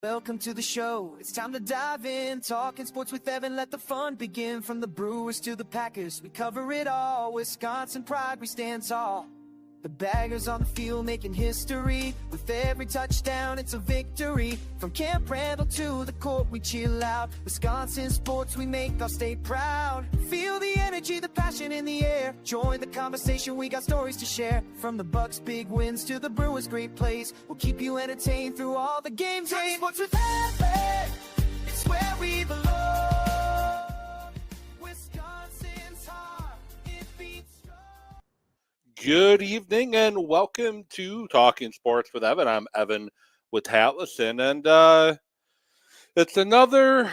Welcome to the show. It's time to dive in. Talking sports with Evan. Let the fun begin. From the Brewers to the Packers, we cover it all. Wisconsin pride, we stand tall. The baggers on the field making history. With every touchdown, it's a victory. From Camp Randall to the court, we cheer loud. Wisconsin sports, we make our state proud. Feel the energy, the passion in the air. Join the conversation, we got stories to share. From the Bucks' big wins to the Brewers' great plays, we'll keep you entertained through all the game day. Sports with Evan, it's where we belong. Wisconsin's heart, it beats strong. Good evening and welcome to Talking Sports with Evan. I'm Evan with Hatlison, and it's another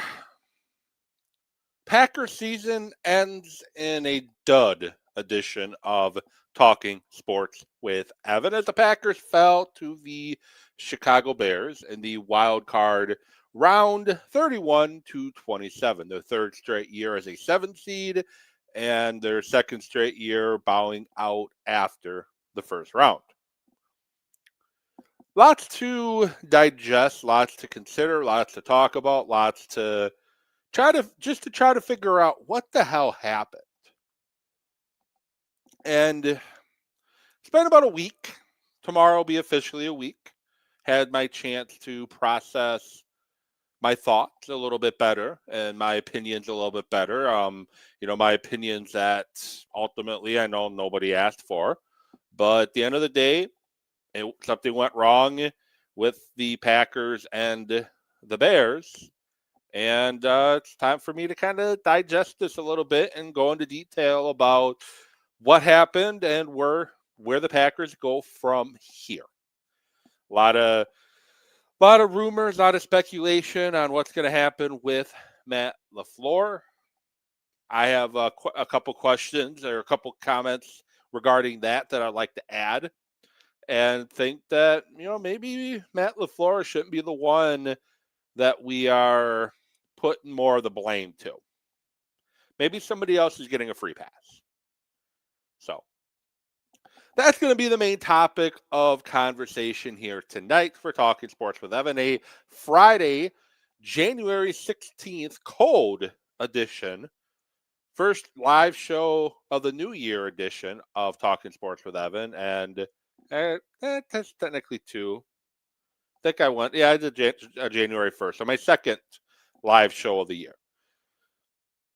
Packer season ends in a dud edition of Talking Sports with Evan as the Packers fell to the Chicago Bears in the wild card round 31-27, their third straight year as a 7th seed and their second straight year bowing out after the first round. Lots to digest, lots to consider, lots to talk about, lots to try to figure out what the hell happened. And it's been about a week. Tomorrow will be officially a week. Had my chance to process my thoughts a little bit better and my opinions a little bit better. My opinions that ultimately I know nobody asked for, but at the end of the day, something went wrong with the Packers and the Bears, and it's time for me to kind of digest this a little bit and go into detail about what happened and where the Packers go from here. A lot of rumors, a lot of speculation on what's going to happen with Matt LaFleur. I have a couple questions or a couple comments regarding that I'd like to add, and think that maybe Matt LaFleur shouldn't be the one that we are putting more of the blame to. Maybe somebody else is getting a free pass. So that's going to be the main topic of conversation here tonight for Talking Sports with Evan, a Friday, January 16th, cold edition. First live show of the new year edition of Talking Sports with Evan. And that's technically two. I think I did January 1st. So my second live show of the year.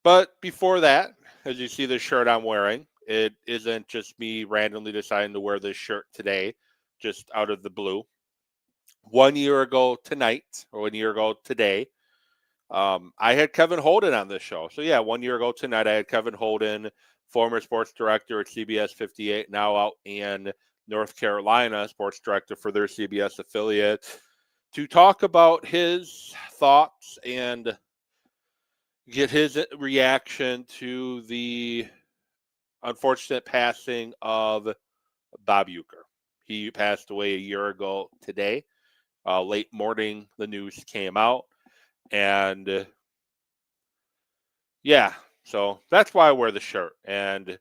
But before that, as you see the shirt I'm wearing, it isn't just me randomly deciding to wear this shirt today, just out of the blue. 1 year ago tonight, or 1 year ago today, I had Kevin Holden on this show. So yeah, 1 year ago tonight, I had Kevin Holden, former sports director at CBS 58, now out in North Carolina, sports director for their CBS affiliate, to talk about his thoughts and get his reaction to the unfortunate passing of Bob Uecker. He passed away a year ago today. Late morning, the news came out. And so that's why I wear the shirt. And,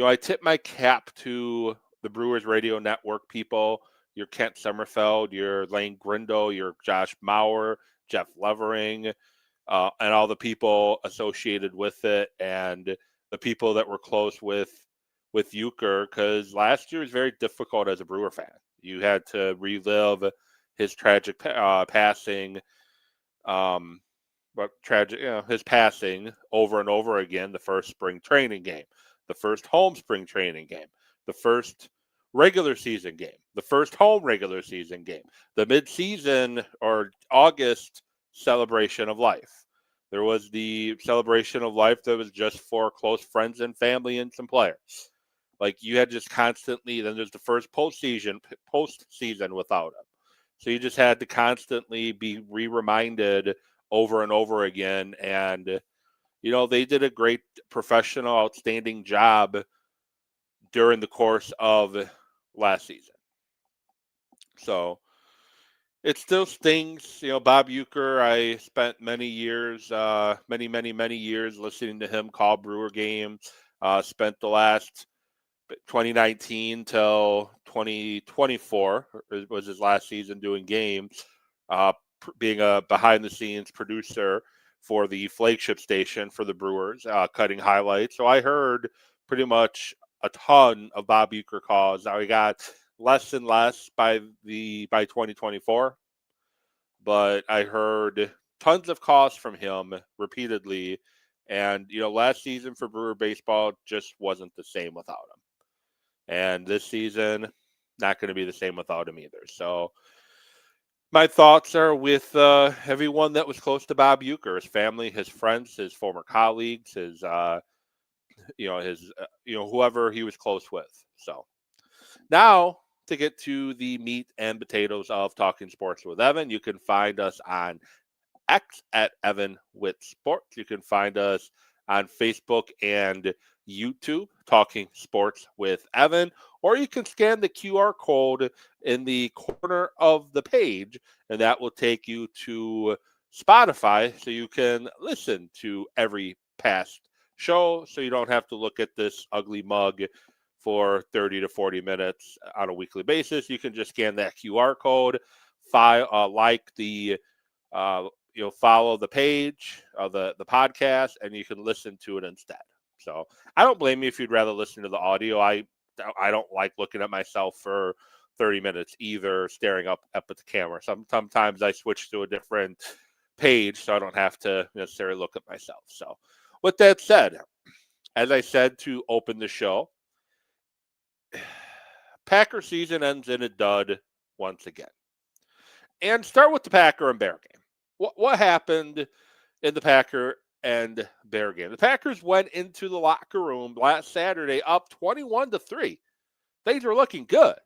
I tip my cap to the Brewers Radio Network people, your Kent Sommerfeld, your Lane Grindle, your Josh Mauer, Jeff Levering, and all the people associated with it, and the people that were close with Uecker, because last year was very difficult as a Brewer fan. You had to relive his tragic passing, his passing over and over again. The first spring training game, the first home spring training game, the first regular season game, the first home regular season game, the midseason or August celebration of life. There was the celebration of life that was just for close friends and family and some players. Like, you had just constantly, then there's the first postseason without him. So you just had to constantly be reminded over and over again. And, they did a great professional, outstanding job during the course of last season. So it still stings. Bob Uecker, I spent many years, many years listening to him call Brewer games. Spent the last 2019 till 2024 was his last season doing games. being a behind-the-scenes producer for the flagship station for the Brewers, cutting highlights. So I heard pretty much a ton of Bob Uecker calls. Now he got less and less by 2024, but I heard tons of calls from him repeatedly. And, last season for Brewer baseball just wasn't the same without him. And this season, not going to be the same without him either. So my thoughts are with everyone that was close to Bob Uecker, his family, his friends, his former colleagues, his whoever he was close with. So now to get to the meat and potatoes of Talking Sports with Evan, you can find us on X at Evan with Sports. You can find us on Facebook and YouTube, Talking Sports with Evan, or you can scan the QR code in the corner of the page, and that will take you to Spotify so you can listen to every past show so you don't have to look at this ugly mug for 30 to 40 minutes on a weekly basis. You can just scan that QR code, follow the page of the podcast, and you can listen to it instead. So I don't blame you if you'd rather listen to the audio. I don't like looking at myself for 30 minutes either, staring up at the camera. Sometimes I switch to a different page so I don't have to necessarily look at myself. So with that said, as I said to open the show, Packer season ends in a dud once again. And start with the Packer and Bear game. What happened in the Packer and Bear game? The Packers went into the locker room last Saturday up 21-3. Things were looking good.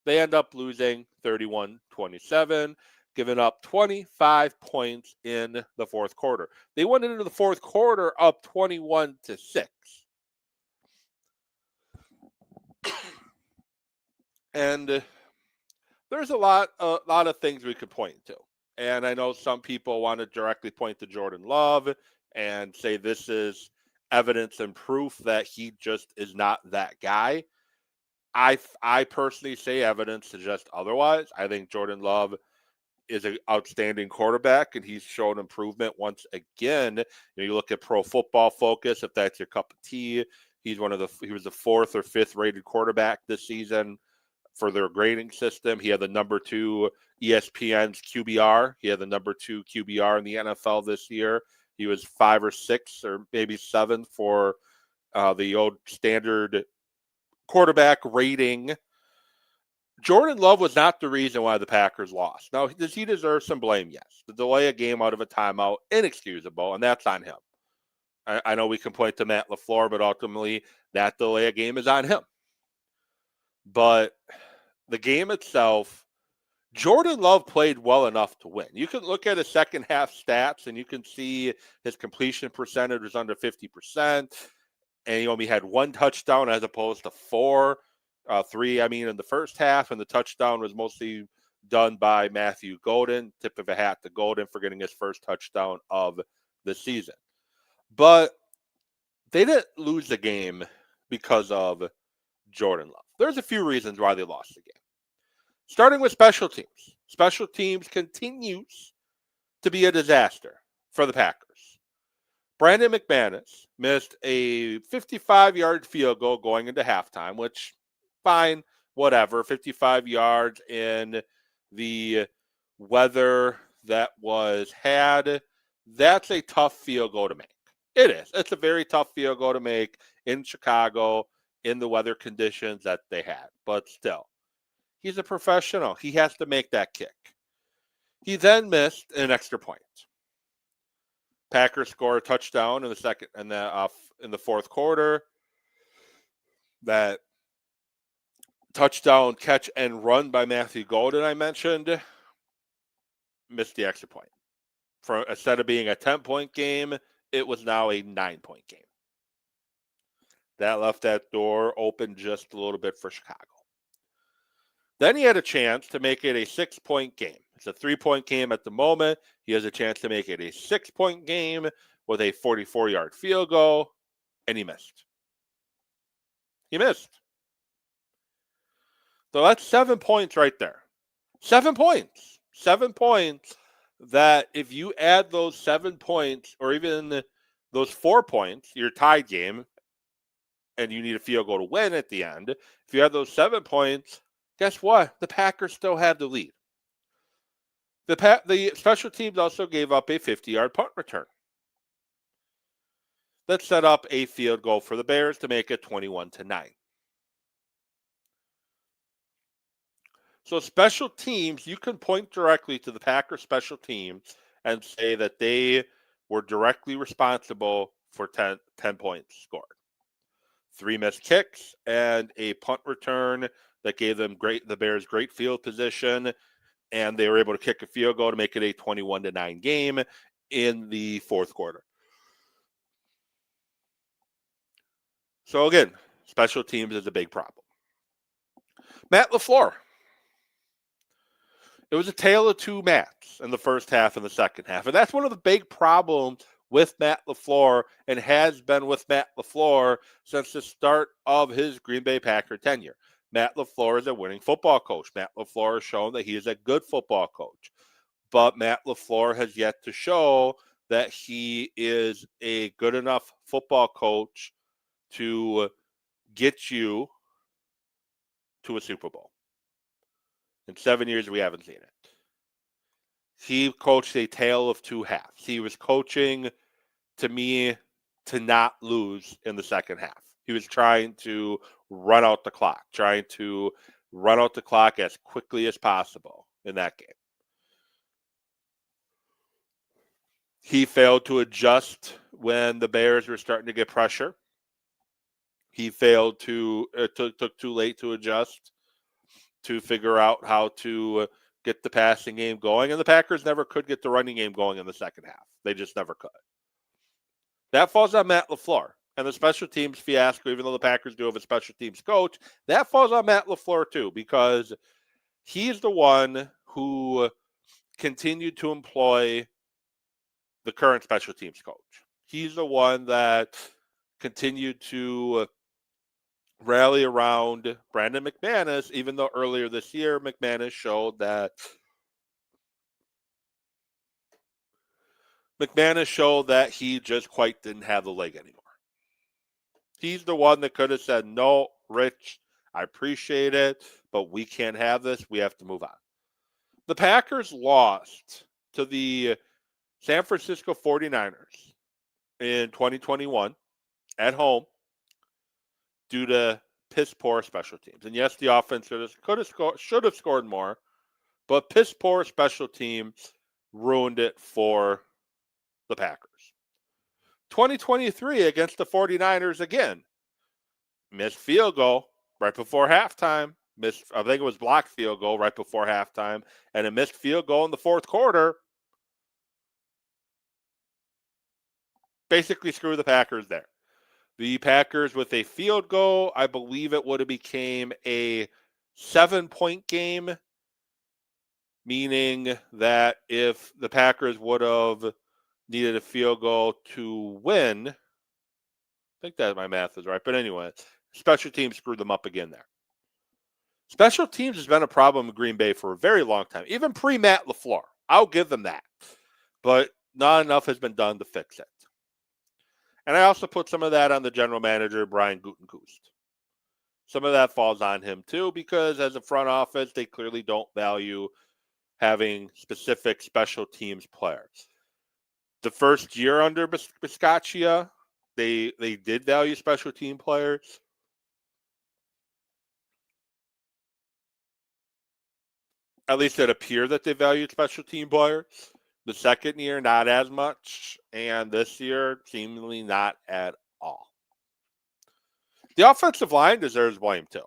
They end up losing 31-27, giving up 25 points in the fourth quarter. They went into the fourth quarter up 21-6. And there's a lot of things we could point to. And I know some people want to directly point to Jordan Love and say this is evidence and proof that he just is not that guy. I personally say evidence suggests otherwise. I think Jordan Love is an outstanding quarterback, and he's shown improvement once again. You look at Pro Football Focus, if that's your cup of tea. He was the 4th or 5th rated quarterback this season for their grading system. He had the number 2 ESPN's QBR. He had the number 2 QBR in the NFL this year. He was 5 or 6 or maybe 7 for the old standard quarterback rating. Jordan Love was not the reason why the Packers lost. Now, does he deserve some blame? Yes. The delay a game out of a timeout, inexcusable, and that's on him. I know we can point to Matt LaFleur, but ultimately that delay a game is on him. But the game itself, Jordan Love played well enough to win. You can look at his second half stats, and you can see his completion percentage was under 50%. And he only had 1 touchdown as opposed to 3, in the first half. And the touchdown was mostly done by Matthew Golden. Tip of a hat to Golden for getting his first touchdown of the season. But they didn't lose the game because of Jordan Love. There's a few reasons why they lost the game. Starting with special teams. Special teams continues to be a disaster for the Packers. Brandon McManus missed a 55-yard field goal going into halftime, which, fine, whatever. 55 yards in the weather that was had. That's a tough field goal to make. It is. It's a very tough field goal to make in Chicago in the weather conditions that they had. But still, he's a professional. He has to make that kick. He then missed an extra point. Packers score a touchdown in the fourth quarter. That touchdown catch and run by Matthew Golden I mentioned missed the extra point. Instead of being a 10-point game, it was now a 9-point game. That left that door open just a little bit for Chicago. Then he had a chance to make it a 6-point game. It's a 3-point game at the moment. He has a chance to make it a 6-point game with a 44-yard field goal, and he missed. He missed. So that's 7 points right there. 7 points. 7 points that if you add those 7 points or even those 4 points, your tied game, and you need a field goal to win at the end, if you have those 7 points, guess what? The Packers still have the lead. The special teams also gave up a 50-yard punt return. That set up a field goal for the Bears to make it 21-9. So special teams, you can point directly to the Packers special teams and say that they were directly responsible for 10 points scored. 3 missed kicks and a punt return that gave them the Bears great field position, and they were able to kick a field goal to make it a 21-9 game in the fourth quarter. So again, special teams is a big problem. Matt LaFleur. It was a tale of two Matts in the first half and the second half. And that's one of the big problems with Matt LaFleur and has been with Matt LaFleur since the start of his Green Bay Packer tenure. Matt LaFleur is a winning football coach. Matt LaFleur has shown that he is a good football coach. But Matt LaFleur has yet to show that he is a good enough football coach to get you to a Super Bowl. In 7 years, we haven't seen it. He coached a tale of two halves. He was coaching, to me, to not lose in the second half. He was trying to run out the clock as quickly as possible in that game. He failed to adjust when the Bears were starting to get pressure. He failed to, took too late to adjust to figure out how to get the passing game going. And the Packers never could get the running game going in the second half. They just never could. That falls on Matt LaFleur. And the special teams fiasco, even though the Packers do have a special teams coach, that falls on Matt LaFleur too, because he's the one who continued to employ the current special teams coach. He's the one that continued to rally around Brandon McManus, even though earlier this year McManus showed that he just quite didn't have the leg anymore. He's the one that could have said, no, Rich, I appreciate it, but we can't have this. We have to move on. The Packers lost to the San Francisco 49ers in 2021 at home due to piss-poor special teams. And yes, the offense should have scored more, but piss-poor special teams ruined it for the Packers. 2023 against the 49ers again. Missed field goal right before halftime. I think it was blocked field goal right before halftime, and a missed field goal in the fourth quarter. Basically screw the Packers there. The Packers with a field goal, I believe it would have became a 7-point game, meaning that if the Packers would have needed a field goal to win, I think that my math is right, but anyway, special teams screwed them up again there. Special teams has been a problem in Green Bay for a very long time, even pre-Matt LaFleur. I'll give them that, but not enough has been done to fix it. And I also put some of that on the general manager, Brian Gutekunst. Some of that falls on him too, because as a front office, they clearly don't value having specific special teams players. The first year under Biscaccia, they did value special team players. At least it appeared that they valued special team players. The second year, not as much. And this year, seemingly not at all. The offensive line deserves blame, too.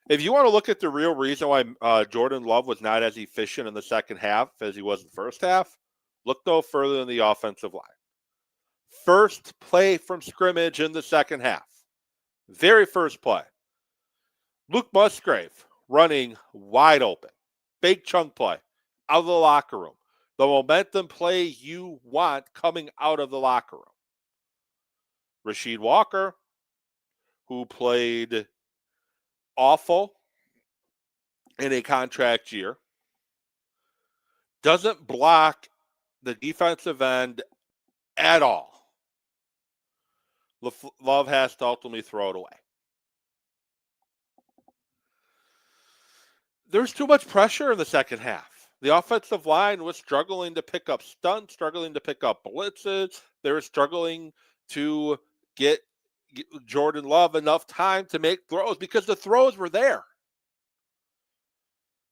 If you want to look at the real reason why Jordan Love was not as efficient in the second half as he was in the first half, look no further than the offensive line. First play from scrimmage in the second half. Very first play. Luke Musgrave running wide open. Big chunk play out of the locker room. The momentum play you want coming out of the locker room. Rasheed Walker, who played awful in a contract year, doesn't block the defensive end at all. Love has to ultimately throw it away. There's too much pressure in the second half. The offensive line was struggling to pick up stunts, struggling to pick up blitzes. They were struggling to get Jordan Love enough time to make throws because the throws were there.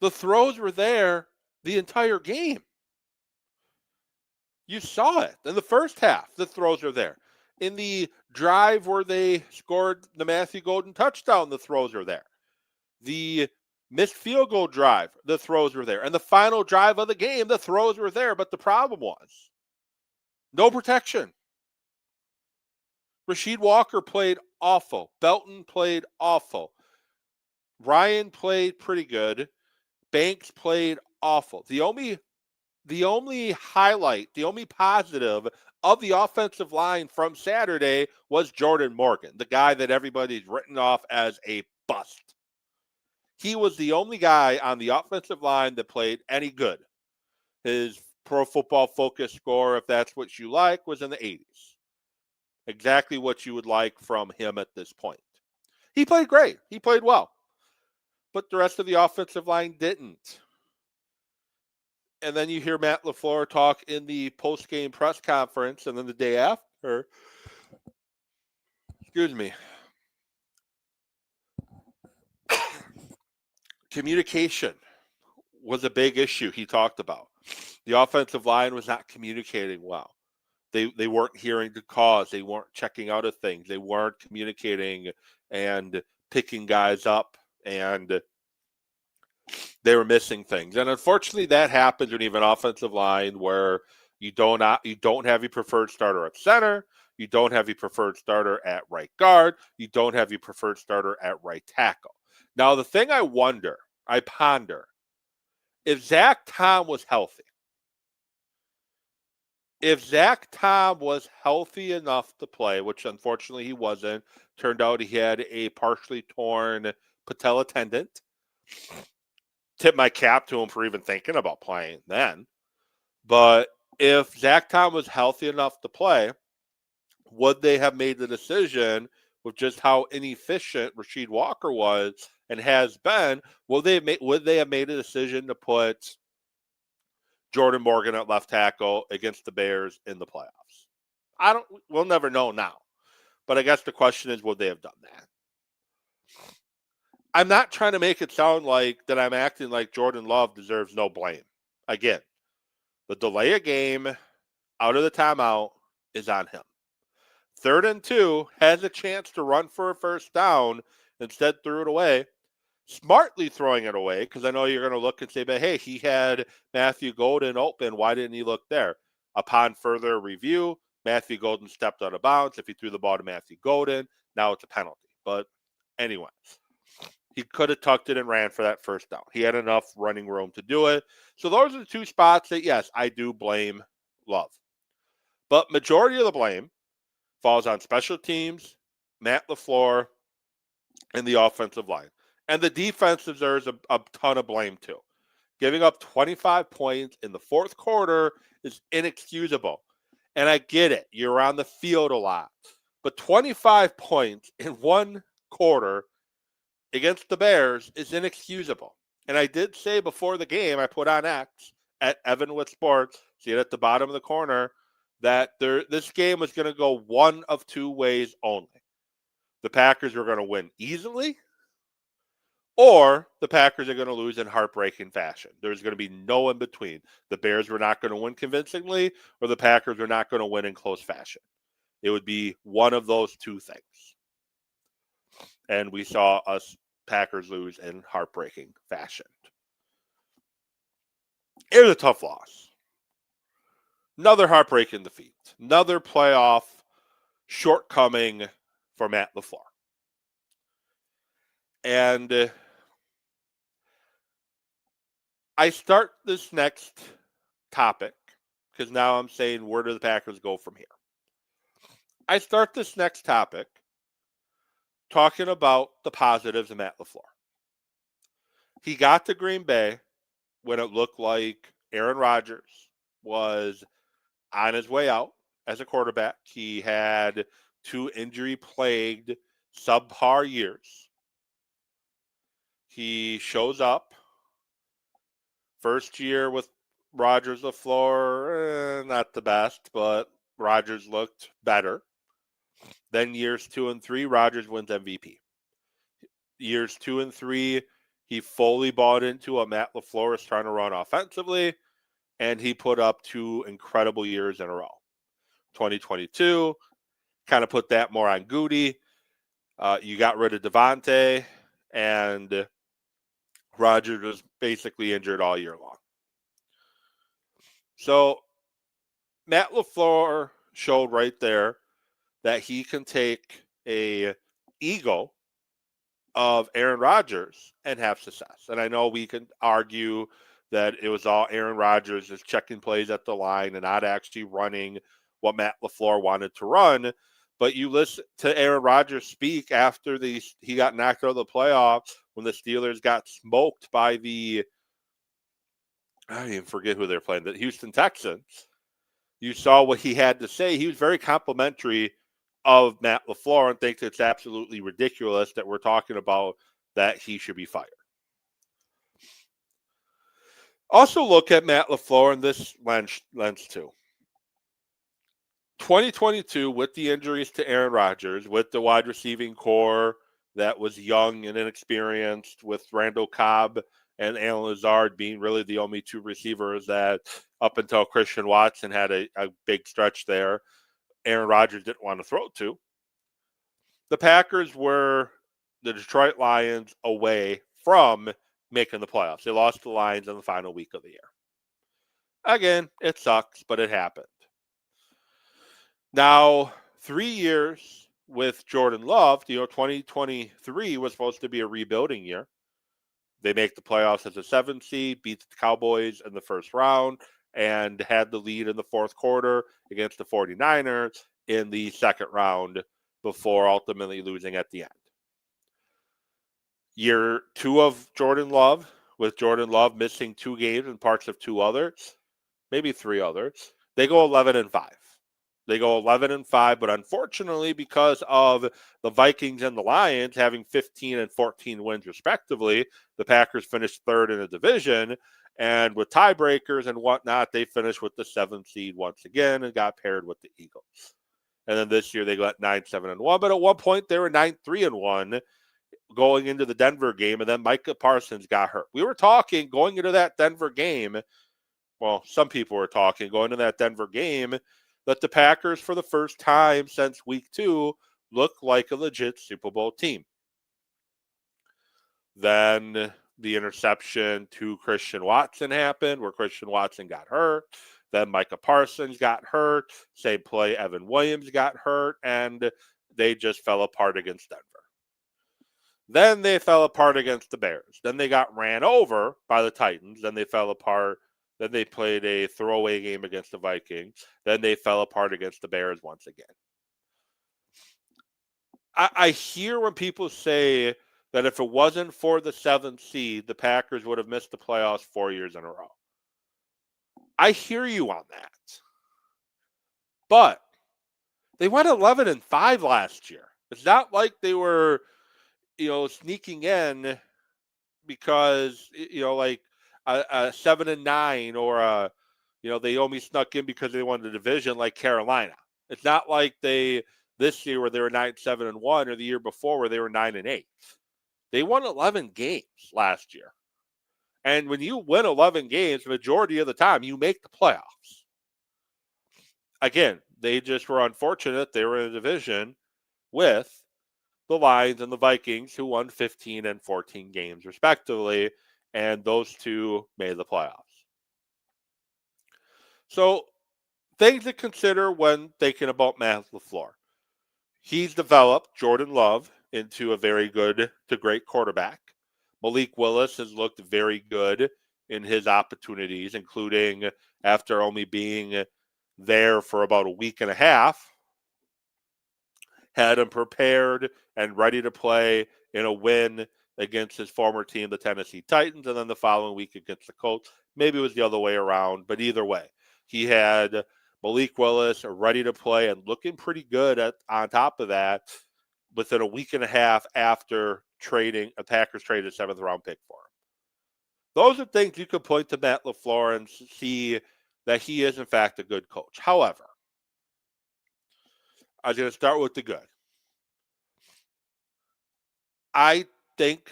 The throws were there the entire game. You saw it in the first half. The throws are there. In the drive where they scored the Matthew Golden touchdown, the throws are there. The missed field goal drive, the throws were there. And the final drive of the game, the throws were there. But the problem was no protection. Rasheed Walker played awful. Belton played awful. Ryan played pretty good. Banks played awful. The only highlight, the only positive of the offensive line from Saturday was Jordan Morgan, the guy that everybody's written off as a bust. He was the only guy on the offensive line that played any good. His Pro Football Focus score, if that's what you like, was in the 80s. Exactly what you would like from him at this point. He played great. He played well. But the rest of the offensive line didn't. And then you hear Matt LaFleur talk in the post-game press conference, and then the day after, communication was a big issue he talked about. The offensive line was not communicating well. They weren't hearing the cause. They weren't checking out of things. They weren't communicating and picking guys up, and they were missing things. And unfortunately, that happens when you have an offensive line where you don't have your preferred starter at center, you don't have your preferred starter at right guard, you don't have your preferred starter at right tackle. Now, the thing I ponder, if Zach Tom was healthy, enough to play, which unfortunately he wasn't, turned out he had a partially torn patella tendon. Tip my cap to him for even thinking about playing then. But if Zach Tom was healthy enough to play, would they have made the decision with just how inefficient Rasheed Walker was and has been? Would they have made a decision to put Jordan Morgan at left tackle against the Bears in the playoffs? We'll never know now. But I guess the question is, would they have done that? I'm not trying to make it sound like that I'm acting like Jordan Love deserves no blame. Again, the delay of game out of the timeout is on him. 3rd and 2, has a chance to run for a first down, instead threw it away. Smartly throwing it away, because I know you're going to look and say, but hey, he had Matthew Golden open. Why didn't he look there? Upon further review, Matthew Golden stepped out of bounds. If he threw the ball to Matthew Golden, now it's a penalty. But anyway, he could have tucked it and ran for that first down. He had enough running room to do it. So those are the two spots that, yes, I do blame Love. But majority of the blame falls on special teams, Matt LaFleur, and the offensive line. And the defense deserves a ton of blame too. Giving up 25 points in the fourth quarter is inexcusable. And I get it. You're on the field a lot. But 25 points in one quarter against the Bears is inexcusable. And I did say before the game, I put on X at Evan with Sports, see it at the bottom of the corner, that this game was going to go one of two ways only. The Packers were going to win easily, or the Packers are going to lose in heartbreaking fashion. There's going to be no in between. The Bears were not going to win convincingly, or the Packers were not going to win in close fashion. It would be one of those two things. And we saw us Packers lose in heartbreaking fashion. It was a tough loss. Another heartbreaking defeat. Another playoff shortcoming for Matt LaFleur. And I start this next topic because now I'm saying, where do the Packers go from here? I start this next topic talking about the positives of Matt LaFleur. He got to Green Bay when it looked like Aaron Rodgers was on his way out as a quarterback. He had 2 injury-plagued subpar years. He shows up. First year with Rodgers, LaFleur, not the best, but Rodgers looked better. Then years 2 and 3, Rodgers wins MVP. Years 2 and 3, he fully bought into what Matt LaFleur is trying to run offensively, and he put up 2 incredible years in a row. 2022, kind of put that more on Goody. You got rid of Devontae, and Rodgers was basically injured all year long. So Matt LaFleur showed right there that he can take a ego of Aaron Rodgers and have success. And I know we can argue that it was all Aaron Rodgers just checking plays at the line and not actually running what Matt LaFleur wanted to run. But you listen to Aaron Rodgers speak after he got knocked out of the playoffs when the Steelers got smoked by I even forget who they're playing, the Houston Texans. You saw what he had to say. He was very complimentary of Matt LaFleur and thinks it's absolutely ridiculous that we're talking about that he should be fired. Also look at Matt LaFleur in this lens too. 2022, with the injuries to Aaron Rodgers, with the wide receiving core that was young and inexperienced, with Randall Cobb and Allen Lazard being really the only 2 receivers that, up until Christian Watson had a big stretch there, Aaron Rodgers didn't want to throw to. The Packers were the Detroit Lions away from making the playoffs. They lost to the Lions in the final week of the year. Again, it sucks, but it happened. Now, 3 years with Jordan Love, 2023 was supposed to be a rebuilding year. They make the playoffs as a 7th seed, beat the Cowboys in the first round, and had the lead in the fourth quarter against the 49ers in the second round before ultimately losing at the end. Year 2 of Jordan Love, with Jordan Love missing 2 games and parts of 2 others, maybe 3 others, they go 11-5. They go 11-5, but unfortunately, because of the Vikings and the Lions having 15 and 14 wins respectively, the Packers finished 3rd in the division, and with tiebreakers and whatnot, they finished with the 7th seed once again and got paired with the Eagles. And then this year they got 9-7-1, but at one point they were 9-3-1 going into the Denver game, and then Micah Parsons got hurt. We were talking going into that Denver game, well, some people were talking going into that Denver game, that the Packers, for the first time since week 2, look like a legit Super Bowl team. Then the interception to Christian Watson happened, where Christian Watson got hurt. Then Micah Parsons got hurt. Same play, Evan Williams got hurt, and they just fell apart against Denver. Then they fell apart against the Bears. Then they got ran over by the Titans. Then they fell apart. Then they played a throwaway game against the Vikings. Then they fell apart against the Bears once again. I hear when people say that if it wasn't for the 7th seed, the Packers would have missed the playoffs 4 years in a row. I hear you on that. But they went 11-5 last year. It's not like they were, sneaking in because, like, a 7-9 or they only snuck in because they won the division like Carolina. It's not like this year where they were 9-7-1 or the year before where they were 9-8. They won 11 games last year. And when you win 11 games, the majority of the time you make the playoffs. Again, they just were unfortunate. They were in a division with the Lions and the Vikings, who won 15 and 14 games respectively. And those 2 made the playoffs. So, things to consider when thinking about Matt LaFleur. He's developed Jordan Love into a very good to great quarterback. Malik Willis has looked very good in his opportunities, including after only being there for about a week and a half. Had him prepared and ready to play in a win against his former team, the Tennessee Titans, and then the following week against the Colts. Maybe it was the other way around, but either way, he had Malik Willis ready to play and looking pretty good on top of that within a week and a half after Packers traded a 7th-round pick for him. Those are things you could point to Matt LaFleur and see that he is, in fact, a good coach. However, I was going to start with the good. I think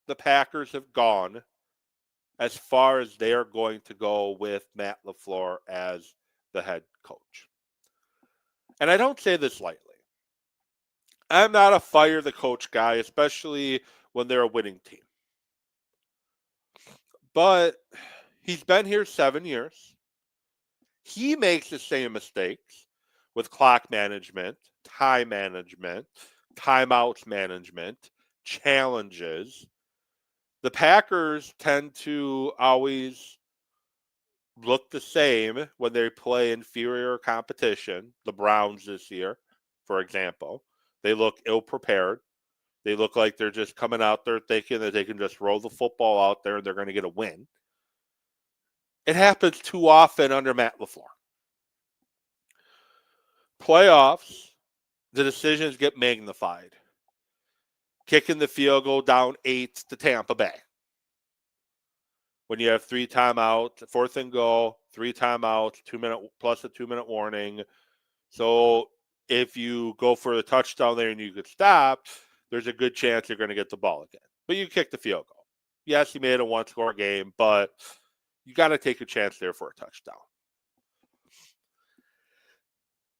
the Packers have gone as far as they are going to go with Matt LaFleur as the head coach. And I don't say this lightly. I'm not a fire the coach guy, especially when they're a winning team. But he's been here 7 years. He makes the same mistakes with clock management, time management, timeouts management, challenges. The Packers tend to always look the same when they play inferior competition. The Browns this year, for example, they look ill-prepared. They look like they're just coming out there thinking that they can just roll the football out there and they're going to get a win. It happens too often under Matt LaFleur. Playoffs, the decisions get magnified. Kicking the field goal down 8 to Tampa Bay. When you have 3 timeouts, 4th and goal, 3 timeouts, 2-minute plus a 2-minute warning. So if you go for the touchdown there and you could stop, there's a good chance you're going to get the ball again. But you kick the field goal. Yes, you made a 1-score game, but you got to take a chance there for a touchdown.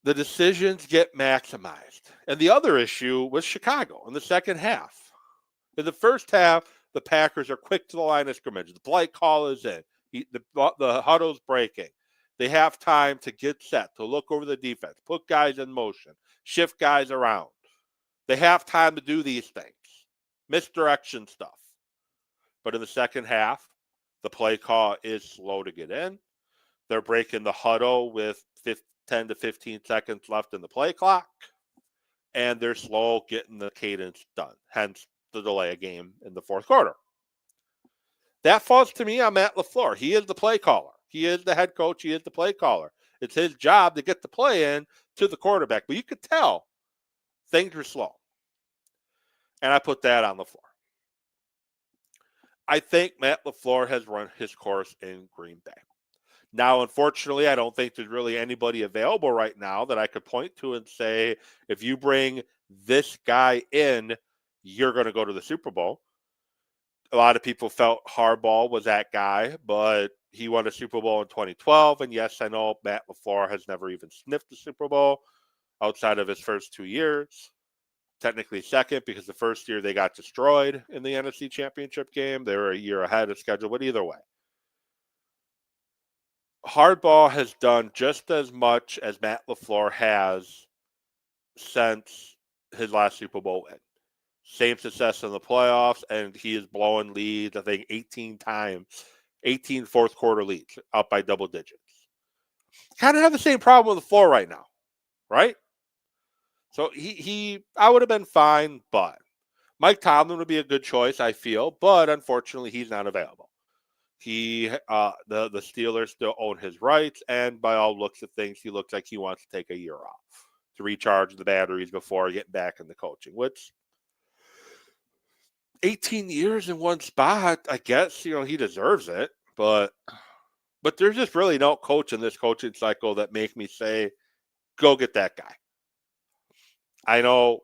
The decisions get maximized. And the other issue was Chicago in the second half. In the first half, the Packers are quick to the line of scrimmage. The play call is in. The huddle's breaking. They have time to get set, to look over the defense, put guys in motion, shift guys around. They have time to do these things, misdirection stuff. But in the second half, the play call is slow to get in. They're breaking the huddle with 10 to 15 seconds left in the play clock, and they're slow getting the cadence done, hence the delay of game in the fourth quarter. That falls to me on Matt LaFleur. He is the play caller. He is the head coach. He is the play caller. It's his job to get the play in to the quarterback. But you could tell things were slow. And I put that on LaFleur. I think Matt LaFleur has run his course in Green Bay. Now, unfortunately, I don't think there's really anybody available right now that I could point to and say, if you bring this guy in, you're going to go to the Super Bowl. A lot of people felt Harbaugh was that guy, but he won a Super Bowl in 2012. And yes, I know Matt LaFleur has never even sniffed the Super Bowl outside of his first 2 years. Technically second, because the first year they got destroyed in the NFC Championship game. They were a year ahead of schedule, but either way. Harbaugh has done just as much as Matt LaFleur has since his last Super Bowl win. Same success in the playoffs, and he is blowing leads, I think, 18 times, 18 fourth quarter leads, up by double digits. Kind of have the same problem with LaFleur right now, right? So I would have been fine, but Mike Tomlin would be a good choice, I feel, but unfortunately he's not available. The Steelers still own his rights, and by all looks of things, he looks like he wants to take a year off to recharge the batteries before getting back into coaching, which 18 years in one spot, I guess, he deserves it, but there's just really no coach in this coaching cycle that make me say, go get that guy. I know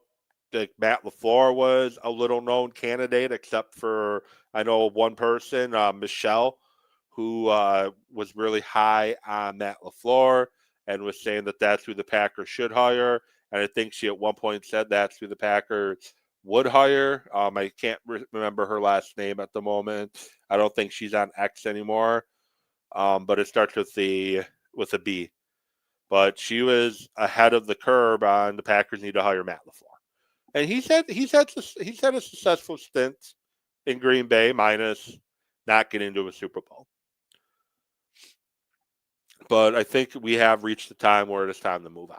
that Matt LaFleur was a little known candidate, except for, I know one person, Michelle, who was really high on Matt LaFleur and was saying that that's who the Packers should hire. And I think she at one point said that's who the Packers would hire. I can't remember her last name at the moment. I don't think she's on X anymore, but it starts with a B. But she was ahead of the curve on the Packers need to hire Matt LaFleur. And he's had a successful stint in Green Bay, minus not getting to a Super Bowl. But I think we have reached the time where it is time to move on.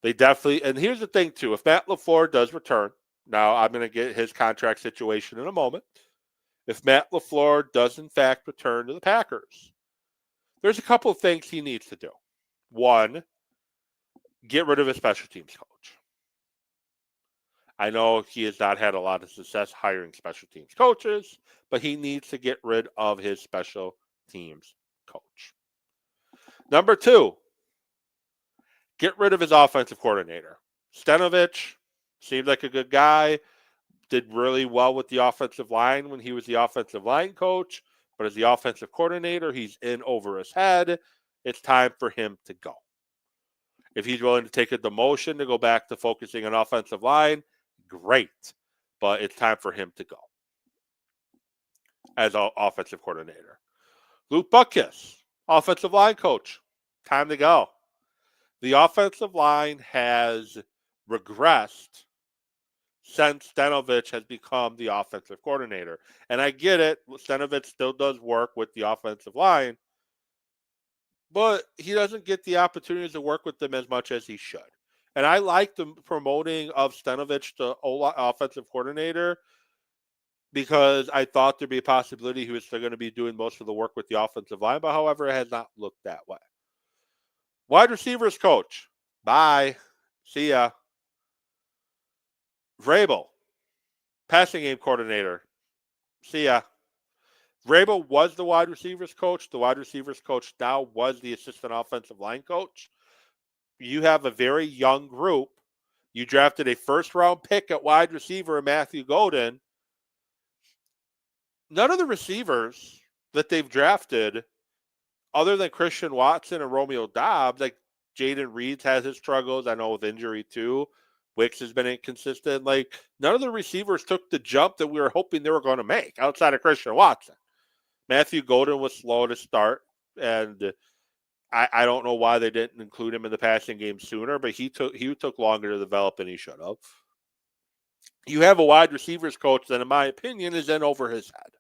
They definitely, and here's the thing too, if Matt LaFleur does return, Now, I'm going to get his contract situation in a moment. If Matt LaFleur does, in fact, return to the Packers, there's a couple of things he needs to do. One, get rid of his special teams coach. I know he has not had a lot of success hiring special teams coaches, but he needs to get rid of his special teams coach. Number two, get rid of his offensive coordinator. Stenavich seemed like a good guy, did really well with the offensive line when he was the offensive line coach, but as the offensive coordinator, he's in over his head. It's time for him to go. If he's willing to take a demotion to go back to focusing on offensive line, great, but it's time for him to go as an offensive coordinator. Luke Butkus, offensive line coach, time to go. The offensive line has regressed since Stenavich has become the offensive coordinator. And I get it, Stenavich still does work with the offensive line, but he doesn't get the opportunities to work with them as much as he should. And I like the promoting of Stenavich to offensive coordinator because I thought there'd be a possibility he was still going to be doing most of the work with the offensive line, but however, it has not looked that way. Wide receivers coach, bye, see ya. Vrabel, passing game coordinator, see ya. Vrabel was the wide receivers coach. The wide receivers coach now was the assistant offensive line coach. You have a very young group. You drafted a first-round pick at wide receiver, Matthew Golden. None of the receivers that they've drafted, other than Christian Watson and Romeo Doubs, like Jaden Reeds has his struggles. I know with injury too. Wicks has been inconsistent. Like, none of the receivers took the jump that we were hoping they were going to make outside of Christian Watson. Matthew Golden was slow to start, and I don't know why they didn't include him in the passing game sooner, but he took longer to develop than he should have. You have a wide receivers coach that, in my opinion, is in over his head.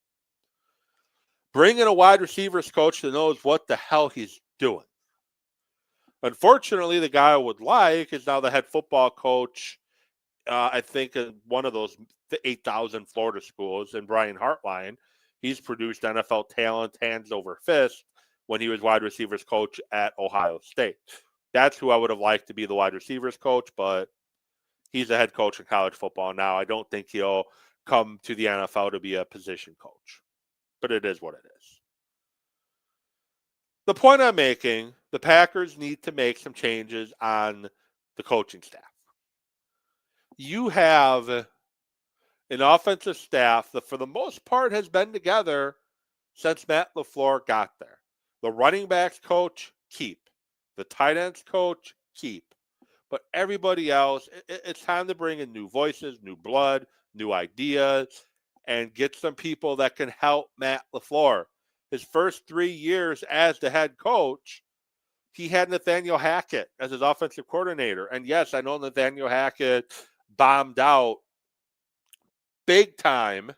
Bring in a wide receivers coach that knows what the hell he's doing. Unfortunately, the guy I would like is now the head football coach, I think, in one of those 8,000 Florida schools, and Brian Hartline. He's produced NFL talent hands over fist when he was wide receivers coach at Ohio State. That's who I would have liked to be the wide receivers coach, but he's a head coach in college football now. I don't think he'll come to the NFL to be a position coach, but it is what it is. The point I'm making, the Packers need to make some changes on the coaching staff. You have an offensive staff that, for the most part, has been together since Matt LaFleur got there. The running backs coach, keep. The tight ends coach, keep. But everybody else, it's time to bring in new voices, new blood, new ideas, and get some people that can help Matt LaFleur. His first 3 years as the head coach, he had Nathaniel Hackett as his offensive coordinator. And yes, I know Nathaniel Hackett bombed out big time.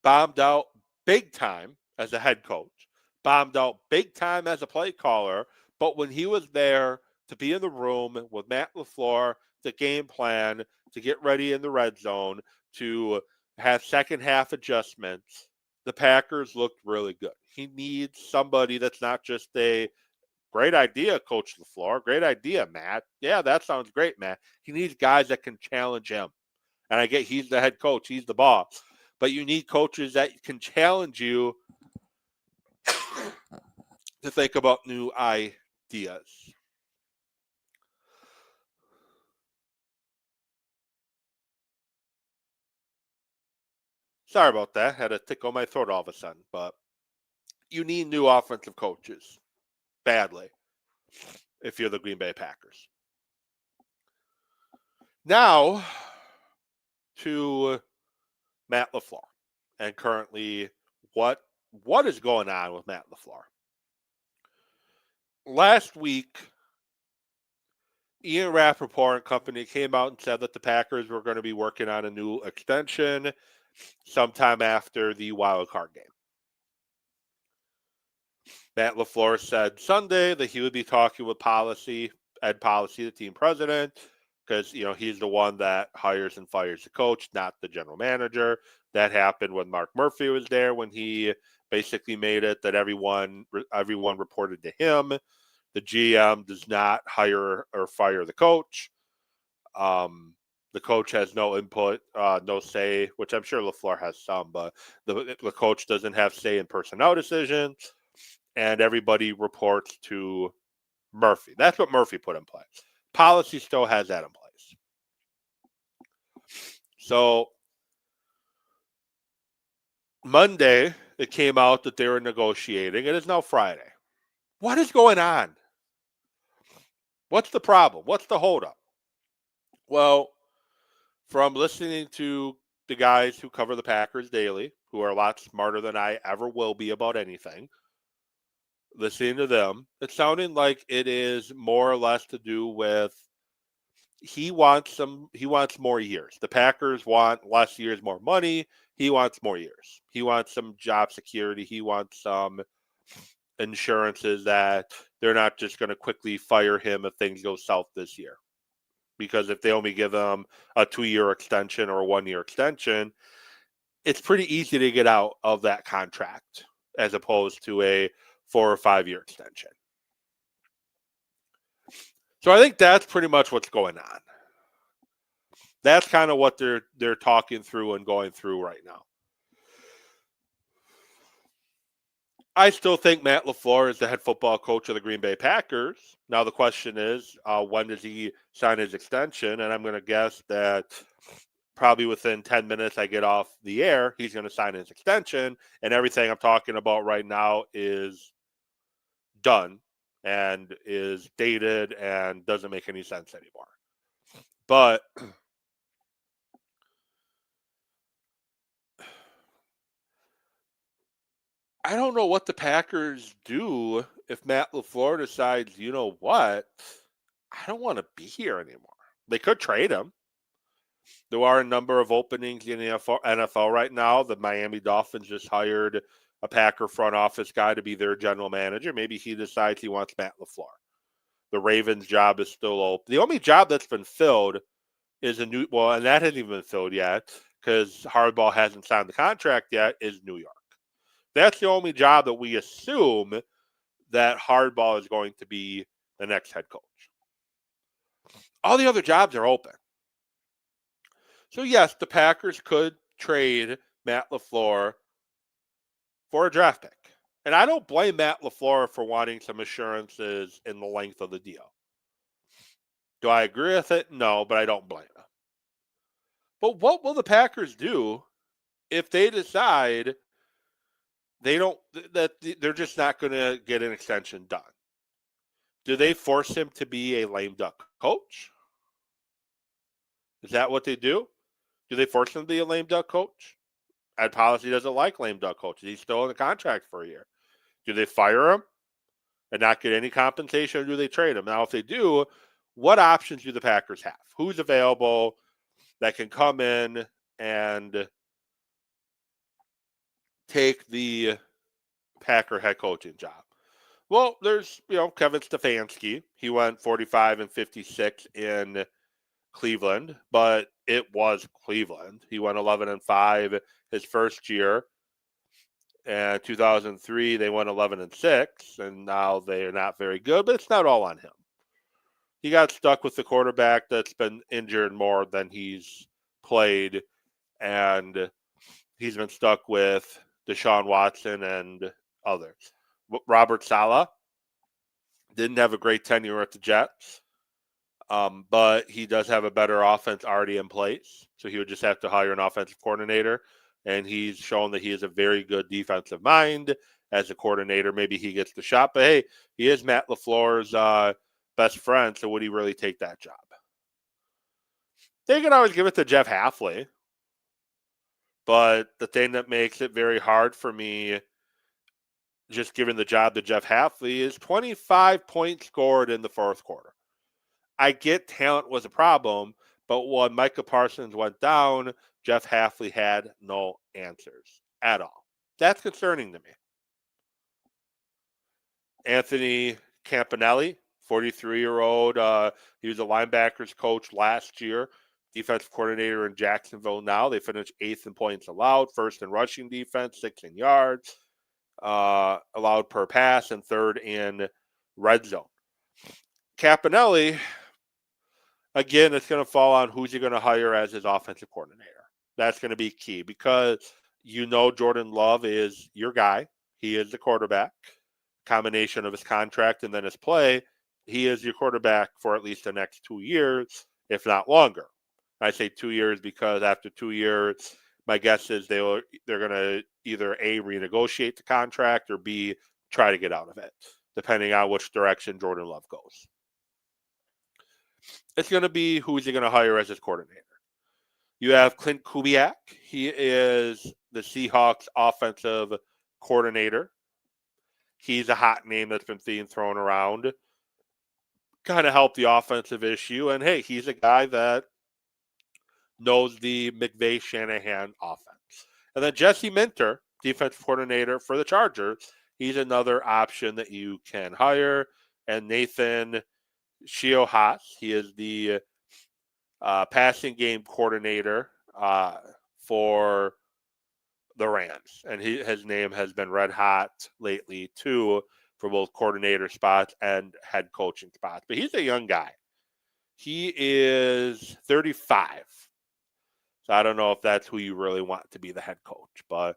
Bombed out big time as a head coach. Bombed out big time as a play caller. But when he was there to be in the room with Matt LaFleur, the game plan, to get ready in the red zone, to have second half adjustments, the Packers looked really good. He needs somebody that's not just a great idea, Coach LaFleur. Great idea, Matt. Yeah, that sounds great, Matt. He needs guys that can challenge him. And I get he's the head coach. He's the boss. But you need coaches that can challenge you to think about new ideas. Sorry about that. Had a tickle my throat all of a sudden. But you need new offensive coaches badly if you're the Green Bay Packers. Now to Matt LaFleur and currently what is going on with Matt LaFleur. Last week, Ian Rappaport and company came out and said that the Packers were going to be working on a new extension sometime after the wild card game. Matt LaFleur said Sunday that he would be talking with Ed Policy, the team president, because, he's the one that hires and fires the coach, not the general manager. That happened when Mark Murphy was there, when he basically made it that everyone reported to him. The GM does not hire or fire the coach. The coach has no input, no say, which I'm sure LaFleur has some, but the coach doesn't have say in personnel decisions, and everybody reports to Murphy. That's what Murphy put in place. Policy still has that in place. So Monday, it came out that they were negotiating. It is now Friday. What is going on? What's the problem? What's the holdup? Well, from listening to the guys who cover the Packers daily, who are a lot smarter than I ever will be about anything, listening to them, it's sounding like it is more or less to do with he wants more years. The Packers want less years, more money. He wants more years. He wants some job security. He wants some insurances that they're not just going to quickly fire him if things go south this year. Because if they only give him a 2-year extension or a 1-year extension, it's pretty easy to get out of that contract as opposed to a 4 or 5 year extension. So I think that's pretty much what's going on. That's kind of what they're talking through and going through right now. I still think Matt LaFleur is the head football coach of the Green Bay Packers. Now the question is, when does he sign his extension? And I'm going to guess that probably within 10 minutes I get off the air, he's going to sign his extension, and everything I'm talking about right now is done and is dated and doesn't make any sense anymore. But I don't know what the Packers do if Matt LaFleur decides, you know what, I don't want to be here anymore. They could trade him. There are a number of openings in the NFL right now. The Miami Dolphins just hired a Packer front office guy to be their general manager. Maybe he decides he wants Matt LaFleur. The Ravens' job is still open. The only job that's been filled is and that hasn't even been filled yet because Harbaugh hasn't signed the contract yet, is New York. That's the only job that we assume that Harbaugh is going to be the next head coach. All the other jobs are open. So, yes, the Packers could trade Matt LaFleur for a draft pick. And I don't blame Matt LaFleur for wanting some assurances in the length of the deal. Do I agree with it? No, but I don't blame him. But what will the Packers do if they decide they're just not going to get an extension done? Do they force him to be a lame duck coach? Is that what they do? Do they force him to be a lame duck coach? Ad policy doesn't like lame duck coaches. He's still in the contract for a year. Do they fire him and not get any compensation, or do they trade him? Now, if they do, what options do the Packers have? Who's available that can come in and take the Packer head coaching job? Well, there's, Kevin Stefanski. He went 45-56 in Cleveland, but it was Cleveland. He went 11-5 his first year. And 2003, they went 11-6, and now they are not very good, but it's not all on him. He got stuck with the quarterback that's been injured more than he's played, and he's been stuck with Deshaun Watson and others. Robert Saleh didn't have a great tenure at the Jets, but he does have a better offense already in place, so he would just have to hire an offensive coordinator, and he's shown that he has a very good defensive mind as a coordinator. Maybe he gets the shot, but hey, he is Matt LaFleur's best friend, so would he really take that job? They can always give it to Jeff Hafley, but the thing that makes it very hard for me just giving the job to Jeff Hafley is 25 points scored in the fourth quarter. I get talent was a problem, but when Micah Parsons went down, Jeff Hafley had no answers at all. That's concerning to me. Anthony Campanelli, 43-year-old. He was a linebackers coach last year, defensive coordinator in Jacksonville now. They finished 8th in points allowed, 1st in rushing defense, 6th in yards allowed per pass, and 3rd in red zone. Campanelli, again, it's going to fall on who's he going to hire as his offensive coordinator. That's going to be key because Jordan Love is your guy. He is the quarterback. Combination of his contract and then his play, he is your quarterback for at least the next 2 years, if not longer. I say 2 years because after 2 years, my guess is they're going to either A, renegotiate the contract, or B, try to get out of it, depending on which direction Jordan Love goes. It's going to be who's he going to hire as his coordinator. You have Clint Kubiak. He is the Seahawks offensive coordinator. He's a hot name that's been being thrown around. Kind of help the offensive issue. And, hey, he's a guy that knows the McVay-Shanahan offense. And then Jesse Minter, defensive coordinator for the Chargers, he's another option that you can hire. And Nathan Shiohas, he is the passing game coordinator for the Rams. And his name has been red hot lately, too, for both coordinator spots and head coaching spots. But he's a young guy. He is 35. So I don't know if that's who you really want to be the head coach. But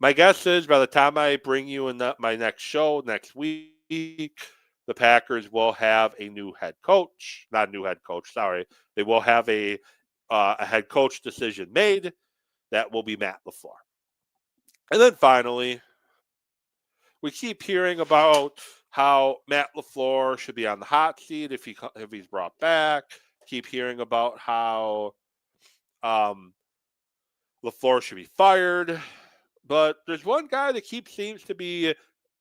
my guess is by the time I bring you in my next show next week, the Packers will have a new head coach. Not a new head coach, sorry. They will have a head coach decision made. That will be Matt LaFleur. And then finally, we keep hearing about how Matt LaFleur should be on the hot seat if he's brought back. Keep hearing about how LaFleur should be fired. But there's one guy that seems to be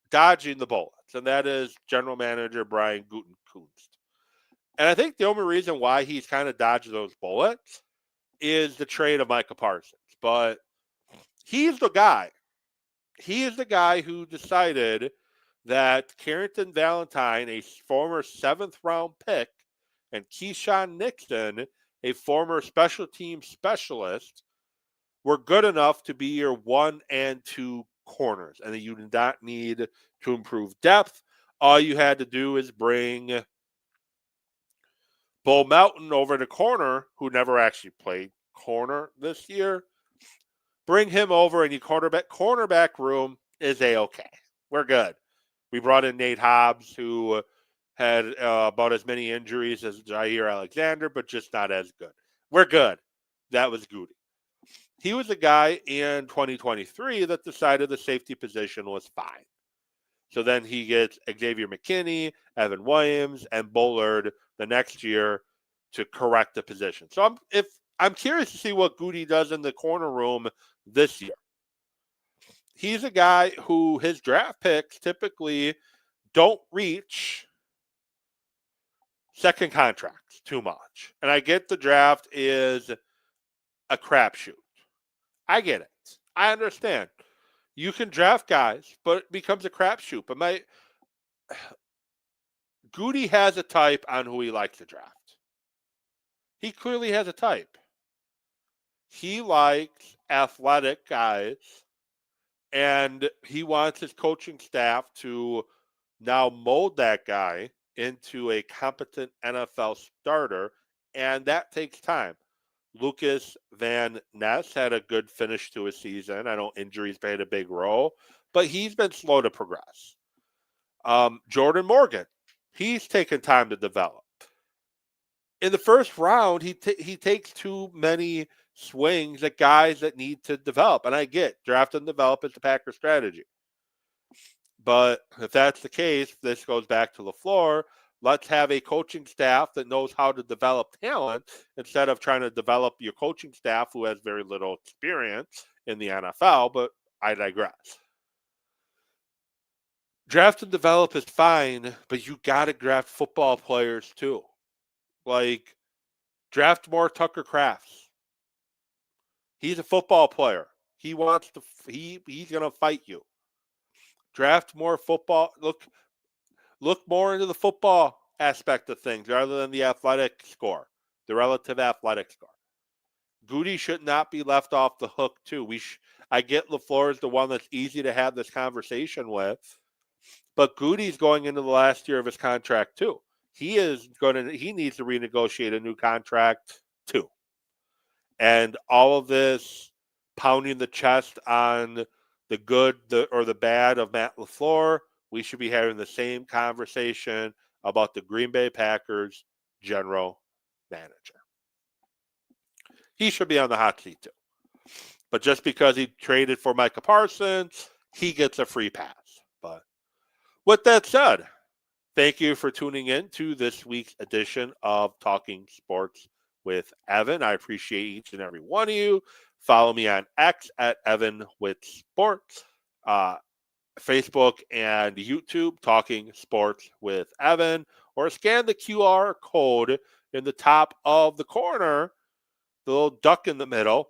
dodging the bullets, and that is general manager Brian Gutekunst. And I think the only reason why he's kind of dodged those bullets is the trade of Micah Parsons. But he's the guy. He is the guy who decided that Carrington Valentine, a former 7th-round pick, and Keyshawn Nixon, a former special team specialist, were good enough to be your 1 and 2 corners, and that you did not need to improve depth. All you had to do is bring Bo Melton over to corner, who never actually played corner this year. Bring him over, and your cornerback room is A-okay. We're good. We brought in Nate Hobbs, who had about as many injuries as Jair Alexander, but just not as good. We're good. That was Goody. He was a guy in 2023 that decided the safety position was fine. So then he gets Xavier McKinney, Evan Williams, and Bullard the next year to correct the position. So I'm curious to see what Goody does in the corner room this year. He's a guy who his draft picks typically don't reach second contracts too much. And I get the draft is a crapshoot. I get it. I understand. You can draft guys, but it becomes a crapshoot. But Goody has a type on who he likes to draft. He clearly has a type. He likes athletic guys, and he wants his coaching staff to now mold that guy into a competent NFL starter, and that takes time. Lucas Van Ness had a good finish to his season. I know injuries played a big role, but he's been slow to progress. Jordan Morgan, he's taken time to develop. In the first round, he takes too many swings at guys that need to develop. And I get draft and develop is the Packers strategy. But if that's the case, this goes back to LaFleur. Let's have a coaching staff that knows how to develop talent instead of trying to develop your coaching staff who has very little experience in the NFL, but I digress. Draft and develop is fine, but you got to draft football players too. Like, draft more Tucker Crafts. He's a football player. He wants to. He's going to fight you. Draft more football. Look more into the football aspect of things rather than the athletic score, the relative athletic score. Goody should not be left off the hook too. I get LaFleur is the one that's easy to have this conversation with, but Goody's going into the last year of his contract too. He needs to renegotiate a new contract too. And all of this pounding the chest on the good or the bad of Matt LaFleur, we should be having the same conversation about the Green Bay Packers general manager. He should be on the hot seat too. But just because he traded for Micah Parsons, he gets a free pass. But with that said, thank you for tuning in to this week's edition of Talking Sports with Evan. I appreciate each and every one of you. Follow me on X at Evan with Sports, Facebook and YouTube, Talking Sports with Evan, or scan the QR code in the top of the corner, the little duck in the middle.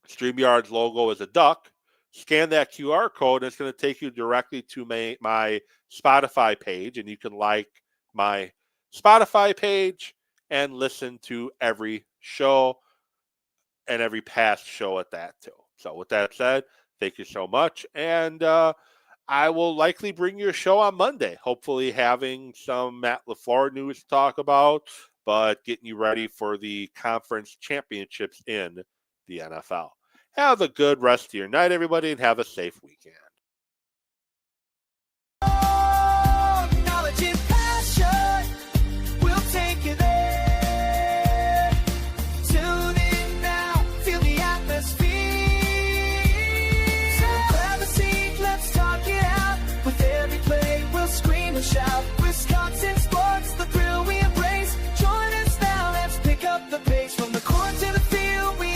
StreamYard's logo is a duck. Scan that QR code, and it's going to take you directly to my Spotify page, and you can like my Spotify page and listen to every show and every past show at that too. So with that said, thank you so much, and I will likely bring you a show on Monday, hopefully having some Matt LaFleur news to talk about, but getting you ready for the conference championships in the NFL. Have a good rest of your night, everybody, and have a safe weekend.